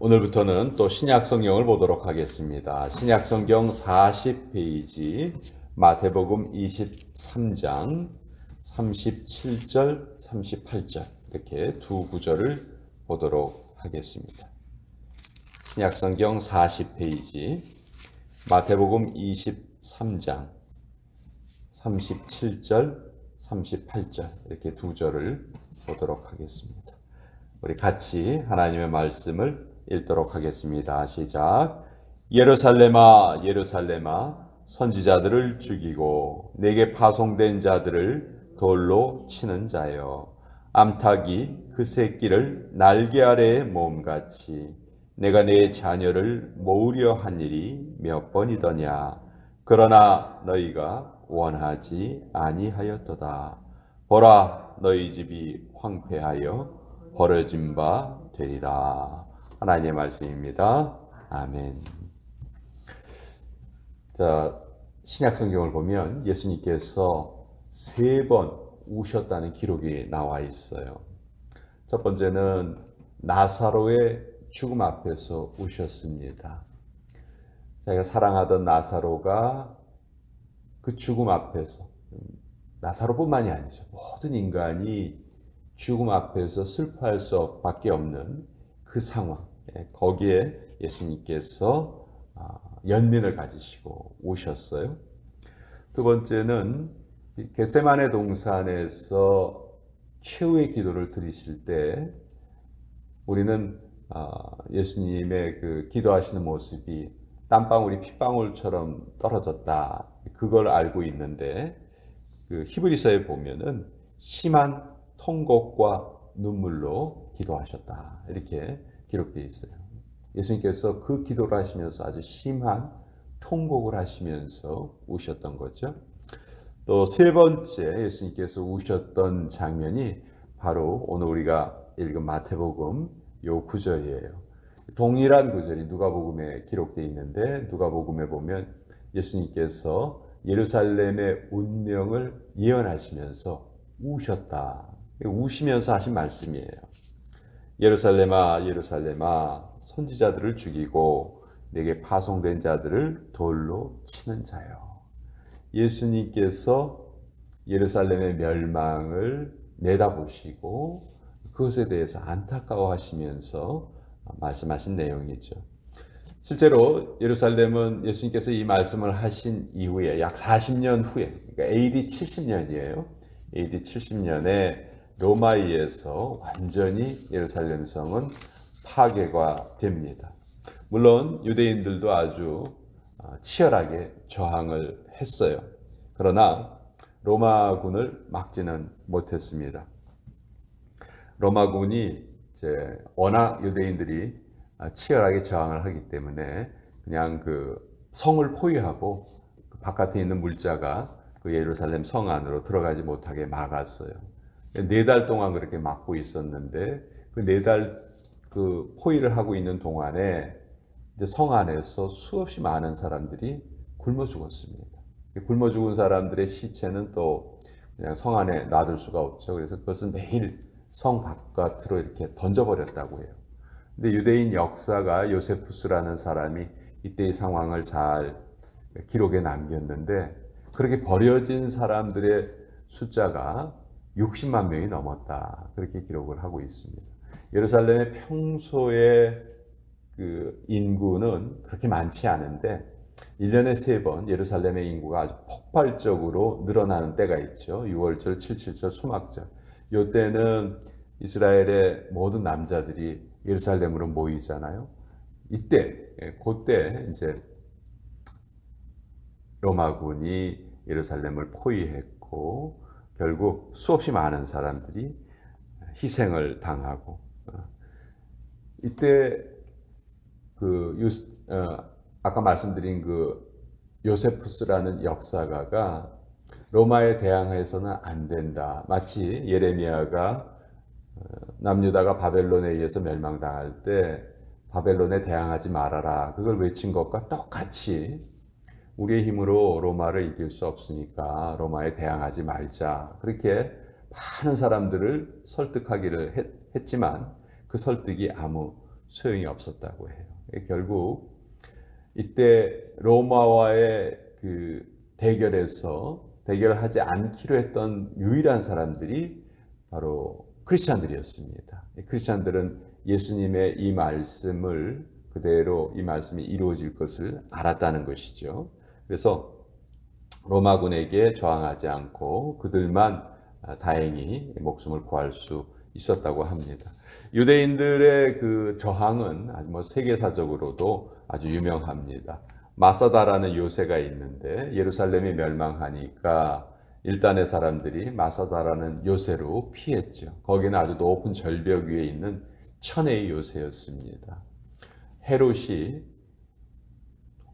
오늘부터는 또 신약 성경을 보도록 하겠습니다. 신약 성경 40페이지 마태복음 23장 37절, 38절 이렇게 두 구절을 보도록 하겠습니다. 신약 성경 40페이지 마태복음 23장 37절, 38절 이렇게 두 절을 보도록 하겠습니다. 우리 같이 하나님의 말씀을 읽도록 하겠습니다. 시작. 예루살렘아, 예루살렘아, 선지자들을 죽이고 내게 파송된 자들을 돌로 치는 자여, 암탉이 그 새끼를 날개 아래에 모음같이 내가 내 자녀를 모으려 한 일이 몇 번이더냐. 그러나 너희가 원하지 아니하였도다. 보라, 너희 집이 황폐하여 버려진 바 되리라. 하나님의 말씀입니다. 아멘. 자, 신약 성경을 보면 예수님께서 3번 우셨다는 기록이 나와 있어요. 첫 번째는 나사로의 죽음 앞에서 우셨습니다. 자기가 사랑하던 나사로가 그 죽음 앞에서, 나사로뿐만이 아니죠, 모든 인간이 죽음 앞에서 슬퍼할 수밖에 없는 그 상황, 거기에 예수님께서 연민을 가지시고 오셨어요. 두 번째는 겟세마네 동산에서 최후의 기도를 드리실 때 우리는 예수님의 그 기도하시는 모습이 땀방울이 핏방울처럼 떨어졌다, 그걸 알고 있는데, 그 히브리서에 보면은 심한 통곡과 눈물로 기도하셨다 이렇게 기록되어 있어요. 예수님께서 그 기도를 하시면서 아주 심한 통곡을 하시면서 우셨던 거죠. 또 세 번째 예수님께서 우셨던 장면이 바로 오늘 우리가 읽은 마태복음 요 구절이에요. 동일한 구절이 누가복음에 기록되어 있는데, 누가복음에 보면 예수님께서 예루살렘의 운명을 예언하시면서 우셨다. 우시면서 하신 말씀이에요. 예루살렘아, 예루살렘아, 선지자들을 죽이고 내게 파송된 자들을 돌로 치는 자여. 예수님께서 예루살렘의 멸망을 내다보시고 그것에 대해서 안타까워하시면서 말씀하신 내용이죠. 실제로 예루살렘은 예수님께서 이 말씀을 하신 이후에 약 40년 후에, 그러니까 AD 70년이에요. AD 70년에 로마에 의해서 완전히 예루살렘 성은 파괴가 됩니다. 물론 유대인들도 아주 치열하게 저항을 했어요. 그러나 로마군을 막지는 못했습니다. 로마군이 이제 워낙 유대인들이 치열하게 저항을 하기 때문에 그냥 그 성을 포위하고 그 바깥에 있는 물자가 그 예루살렘 성 안으로 들어가지 못하게 막았어요. 4달 동안 그렇게 막고 있었는데, 그 4달 그 포위를 하고 있는 동안에 이제 성 안에서 수없이 많은 사람들이 굶어 죽었습니다. 굶어 죽은 사람들의 시체는 또 그냥 성 안에 놔둘 수가 없죠. 그래서 그것은 매일 성 바깥으로 이렇게 던져버렸다고 해요. 근데 유대인 역사가 요세푸스라는 사람이 이때의 상황을 잘 기록에 남겼는데, 그렇게 버려진 사람들의 숫자가 60만 명이 넘었다, 그렇게 기록을 하고 있습니다. 예루살렘의 평소의 그 인구는 그렇게 많지 않은데 1년에 3번 예루살렘의 인구가 아주 폭발적으로 늘어나는 때가 있죠. 6월절, 7.7절, 초막절. 이때는 이스라엘의 모든 남자들이 예루살렘으로 모이잖아요. 그때 이제 로마군이 예루살렘을 포위했고 결국 수없이 많은 사람들이 희생을 당하고, 이때 아까 말씀드린 그 요세푸스라는 역사가가 로마에 대항해서는 안 된다, 마치 예레미야가 남유다가 바벨론에 의해서 멸망당할 때 바벨론에 대항하지 말아라, 그걸 외친 것과 똑같이 우리의 힘으로 로마를 이길 수 없으니까 로마에 대항하지 말자, 그렇게 많은 사람들을 설득하기를 했지만 그 설득이 아무 소용이 없었다고 해요. 결국 이때 로마와의 그 대결에서 대결하지 않기로 했던 유일한 사람들이 바로 크리스찬들이었습니다. 크리스찬들은 예수님의 이 말씀을 그대로 이 말씀이 이루어질 것을 알았다는 것이죠. 그래서 로마군에게 저항하지 않고 그들만 다행히 목숨을 구할 수 있었다고 합니다. 유대인들의 그 저항은 뭐 세계사적으로도 아주 유명합니다. 마사다라는 요새가 있는데 예루살렘이 멸망하니까 일단의 사람들이 마사다라는 요새로 피했죠. 거기는 아주 높은 절벽 위에 있는 천의 요새였습니다. 헤롯이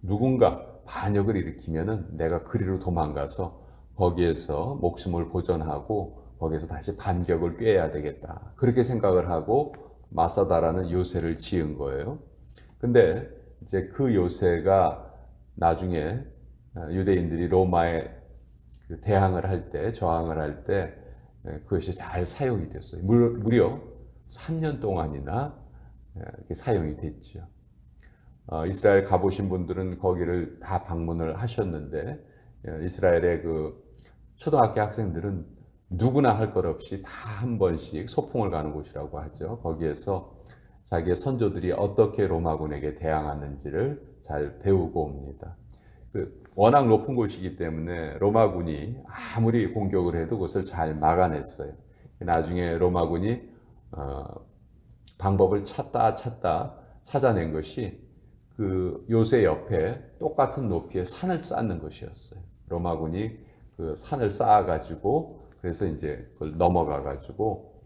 누군가 반역을 일으키면은 내가 그리로 도망가서 거기에서 목숨을 보전하고 거기에서 다시 반격을 꾀해야 되겠다. 그렇게 생각을 하고 마사다라는 요새를 지은 거예요. 근데 이제 그 요새가 나중에 유대인들이 로마에 대항을 할 때, 저항을 할 때 그것이 잘 사용이 됐어요. 무려 3년 동안이나 사용이 됐죠. 이스라엘 가보신 분들은 거기를 다 방문을 하셨는데 이스라엘의 그 초등학교 학생들은 누구나 할 것 없이 다 한 번씩 소풍을 가는 곳이라고 하죠. 거기에서 자기의 선조들이 어떻게 로마군에게 대항하는지를 잘 배우고 옵니다. 워낙 높은 곳이기 때문에 로마군이 아무리 공격을 해도 그것을 잘 막아냈어요. 나중에 로마군이 방법을 찾아낸 것이 그 요새 옆에 똑같은 높이의 산을 쌓는 것이었어요. 로마군이 그 산을 쌓아가지고 그래서 이제 그걸 넘어가가지고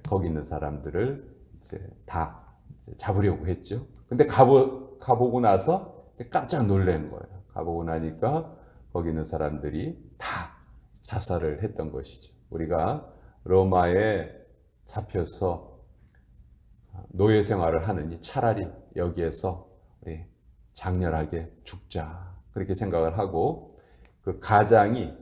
거기 있는 사람들을 이제 다 잡으려고 했죠. 근데 가보고 나서 깜짝 놀란 거예요. 가보고 나니까 거기 있는 사람들이 다 자살을 했던 것이죠. 우리가 로마에 잡혀서 노예 생활을 하느니 차라리 여기에서 장렬하게 죽자 그렇게 생각을 하고 그 가장이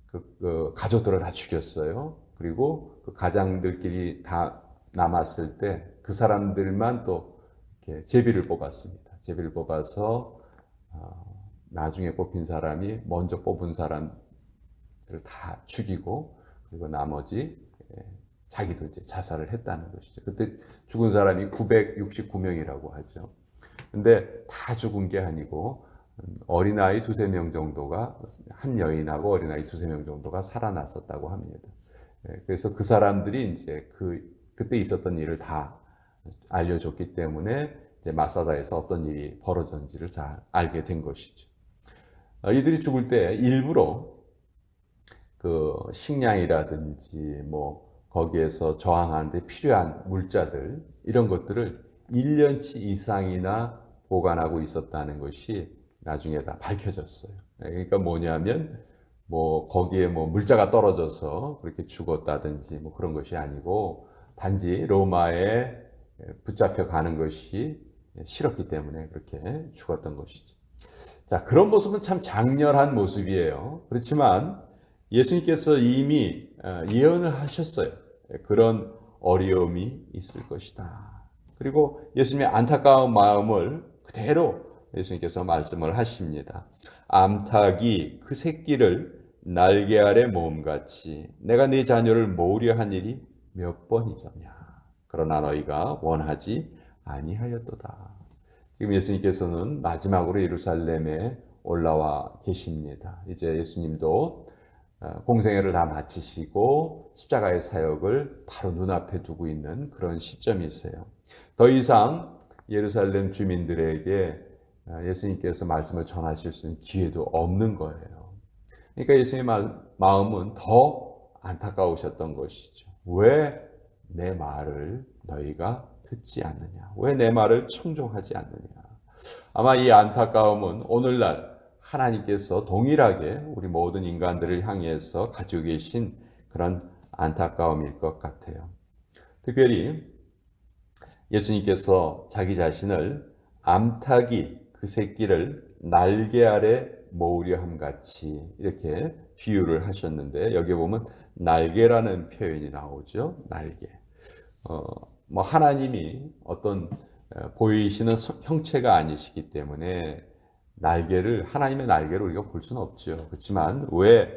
그 가족들을 다 죽였어요. 그리고 그 가장들끼리 다 남았을 때 그 사람들만 또 이렇게 제비를 뽑았습니다. 제비를 뽑아서 나중에 뽑힌 사람이 먼저 뽑은 사람들을 다 죽이고 그리고 나머지 자기도 이제 자살을 했다는 것이죠. 그때 죽은 사람이 969명이라고 하죠. 근데 다 죽은 게 아니고 어린아이 2-3명 정도가 한 여인하고 어린아이 2-3명 정도가 살아났었다고 합니다. 그래서 그 사람들이 이제 그때 있었던 일을 다 알려줬기 때문에 이제 마사다에서 어떤 일이 벌어졌는지를 잘 알게 된 것이죠. 이들이 죽을 때 일부러 그 식량이라든지 뭐 거기에서 저항하는데 필요한 물자들 이런 것들을 1년치 이상이나 보관하고 있었다는 것이 나중에 다 밝혀졌어요. 그러니까 뭐냐면 뭐 거기에 뭐 물자가 떨어져서 그렇게 죽었다든지 뭐 그런 것이 아니고 단지 로마에 붙잡혀 가는 것이 싫었기 때문에 그렇게 죽었던 것이죠. 자, 그런 모습은 참 장렬한 모습이에요. 그렇지만 예수님께서 이미 예언을 하셨어요. 그런 어려움이 있을 것이다. 그리고 예수님의 안타까운 마음을 그대로 예수님께서 말씀을 하십니다. 암탉이 그 새끼를 날개 아래 모음같이 내가 네 자녀를 모으려 한 일이 몇 번이더냐. 그러나 너희가 원하지 아니하였도다. 지금 예수님께서는 마지막으로 예루살렘에 올라와 계십니다. 이제 예수님도 공생애를 다 마치시고 십자가의 사역을 바로 눈앞에 두고 있는 그런 시점이세요. 더 이상 예루살렘 주민들에게 예수님께서 말씀을 전하실 수 있는 기회도 없는 거예요. 그러니까 예수님의 마음은 더 안타까우셨던 것이죠. 왜 내 말을 너희가 듣지 않느냐? 왜 내 말을 청종하지 않느냐? 아마 이 안타까움은 오늘날 하나님께서 동일하게 우리 모든 인간들을 향해서 가지고 계신 그런 안타까움일 것 같아요. 특별히 예수님께서 자기 자신을 암탉이 그 새끼를 날개 아래 모으려 함같이 이렇게 비유를 하셨는데 여기 보면 날개라는 표현이 나오죠. 날개. 뭐 하나님이 어떤 보이시는 형체가 아니시기 때문에 날개를 하나님의 날개를 우리가 볼 수는 없죠. 그렇지만 왜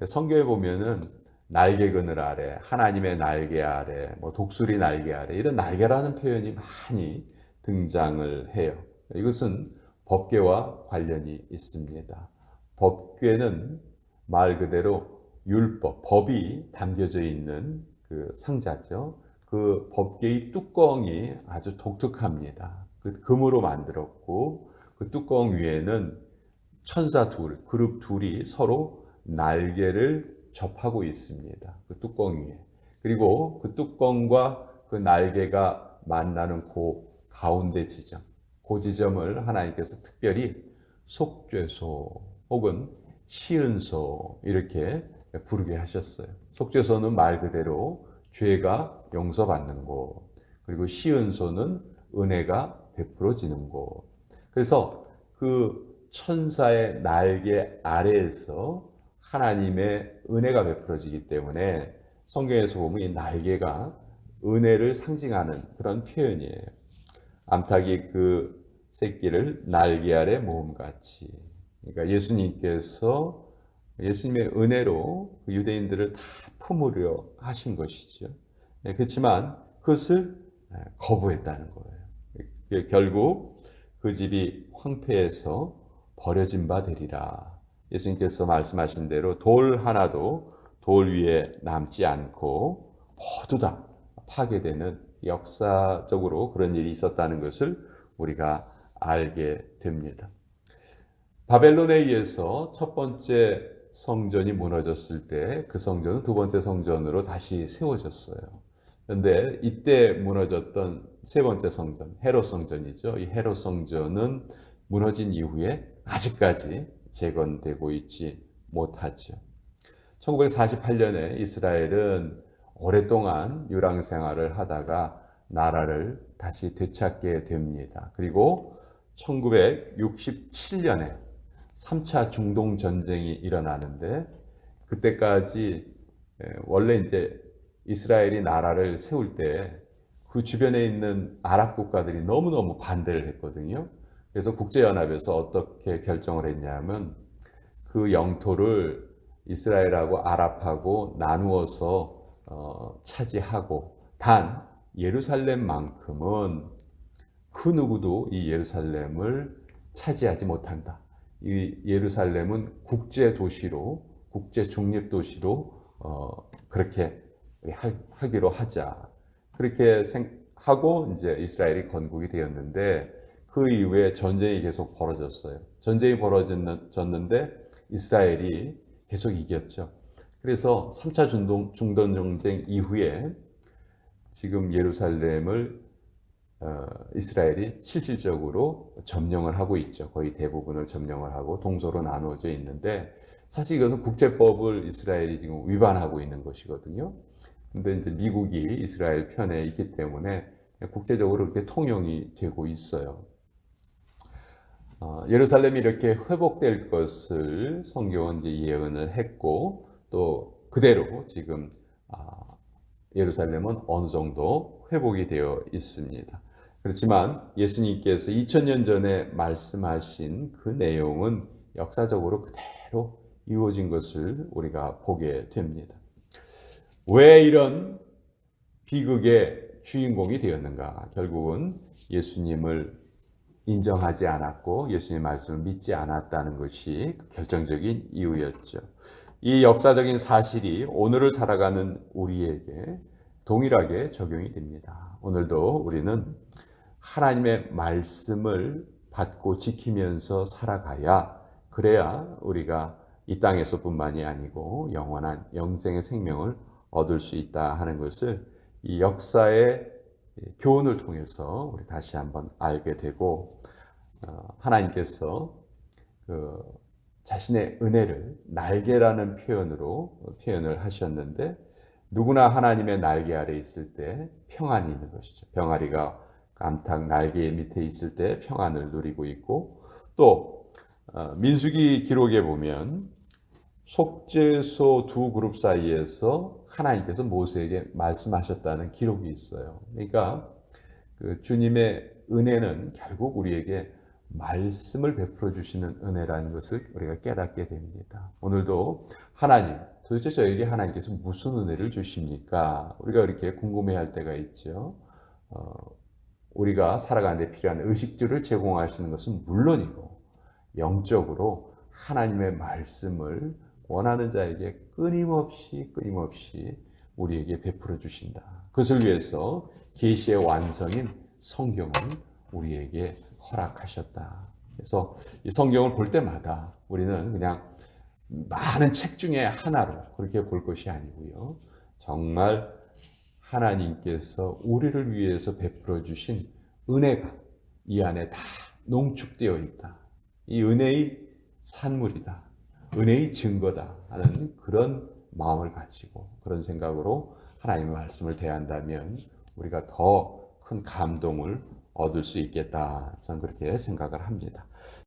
성경에 보면은 날개 그늘 아래, 하나님의 날개 아래, 뭐 독수리 날개 아래 이런 날개라는 표현이 많이 등장을 해요. 이것은 법궤와 관련이 있습니다. 법궤는 말 그대로 율법, 법이 담겨져 있는 그 상자죠. 그 법궤의 뚜껑이 아주 독특합니다. 그 금으로 만들었고 그 뚜껑 위에는 천사 둘, 그룹 둘이 서로 날개를 접하고 있습니다. 그 뚜껑 위에. 그리고 그 뚜껑과 그 날개가 만나는 그 가운데 지점, 그 지점을 하나님께서 특별히 속죄소 혹은 시은소 이렇게 부르게 하셨어요. 속죄소는 말 그대로 죄가 용서받는 곳, 그리고 시은소는 은혜가 베풀어지는 곳. 그래서 그 천사의 날개 아래에서 하나님의 은혜가 베풀어지기 때문에 성경에서 보면 이 날개가 은혜를 상징하는 그런 표현이에요. 암탉이 그 새끼를 날개 아래 모음같이. 그러니까 예수님의 은혜로 그 유대인들을 다 품으려 하신 것이죠. 그렇지만 그것을 거부했다는 거예요. 결국 그 집이 황폐해서 버려진 바 되리라. 예수님께서 말씀하신 대로 돌 하나도 돌 위에 남지 않고 모두 다 파괴되는 역사적으로 그런 일이 있었다는 것을 우리가 알게 됩니다. 바벨론에 의해서 첫 번째 성전이 무너졌을 때 그 성전은 두 번째 성전으로 다시 세워졌어요. 그런데 이때 무너졌던 세 번째 성전, 헤롯 성전이죠. 이 헤롯 성전은 무너진 이후에 아직까지 재건되고 있지 못하죠. 1948년에 이스라엘은 오랫동안 유랑 생활을 하다가 나라를 다시 되찾게 됩니다. 그리고 1967년에 3차 중동 전쟁이 일어나는데 그때까지 원래 이제 이스라엘이 나라를 세울 때 그 주변에 있는 아랍 국가들이 너무너무 반대를 했거든요. 그래서 국제연합에서 어떻게 결정을 했냐면 그 영토를 이스라엘하고 아랍하고 나누어서 차지하고 단 예루살렘만큼은 그 누구도 이 예루살렘을 차지하지 못한다. 이 예루살렘은 국제 도시로, 국제 중립 도시로 그렇게 하기로 하자. 그렇게 하고 이제 이스라엘이 건국이 되었는데 그 이후에 전쟁이 계속 벌어졌어요. 전쟁이 벌어졌는데 이스라엘이 계속 이겼죠. 그래서 3차 중동 전쟁 이후에 지금 예루살렘을 이스라엘이 실질적으로 점령을 하고 있죠. 거의 대부분을 점령을 하고 동서로 나누어져 있는데 사실 이것은 국제법을 이스라엘이 지금 위반하고 있는 것이거든요. 근데 이제 미국이 이스라엘 편에 있기 때문에 국제적으로 그렇게 통용이 되고 있어요. 예루살렘이 이렇게 회복될 것을 성경은 이제 예언을 했고 또 그대로 지금 예루살렘은 어느 정도 회복이 되어 있습니다. 그렇지만 예수님께서 2000년 전에 말씀하신 그 내용은 역사적으로 그대로 이루어진 것을 우리가 보게 됩니다. 왜 이런 비극의 주인공이 되었는가? 결국은 예수님을 인정하지 않았고 예수님의 말씀을 믿지 않았다는 것이 결정적인 이유였죠. 이 역사적인 사실이 오늘을 살아가는 우리에게 동일하게 적용이 됩니다. 오늘도 우리는 하나님의 말씀을 받고 지키면서 살아가야 그래야 우리가 이 땅에서뿐만이 아니고 영원한 영생의 생명을 얻을 수 있다 하는 것을 이 역사의 교훈을 통해서 우리 다시 한번 알게 되고 하나님께서 그 자신의 은혜를 날개라는 표현을 하셨는데 누구나 하나님의 날개 아래 있을 때 평안이 있는 것이죠. 병아리가 암탉 날개 밑에 있을 때 평안을 누리고 있고 또 민수기 기록에 보면 속죄소 두 그룹 사이에서 하나님께서 모세에게 말씀하셨다는 기록이 있어요. 그러니까 그 주님의 은혜는 결국 우리에게 말씀을 베풀어 주시는 은혜라는 것을 우리가 깨닫게 됩니다. 오늘도 하나님, 도대체 저에게 하나님께서 무슨 은혜를 주십니까? 우리가 이렇게 궁금해할 때가 있죠. 우리가 살아가는 데 필요한 의식주를 제공하시는 것은 물론이고 영적으로 하나님의 말씀을 원하는 자에게 끊임없이 우리에게 베풀어 주신다. 그것을 위해서 계시의 완성인 성경을 우리에게 허락하셨다. 그래서 이 성경을 볼 때마다 우리는 그냥 많은 책 중에 하나로 그렇게 볼 것이 아니고요. 정말 하나님께서 우리를 위해서 베풀어 주신 은혜가 이 안에 다 농축되어 있다. 이 은혜의 산물이다. 은혜의 증거다 하는 그런 마음을 가지고 그런 생각으로 하나님의 말씀을 대한다면 우리가 더 큰 감동을 얻을 수 있겠다. 저는 그렇게 생각을 합니다.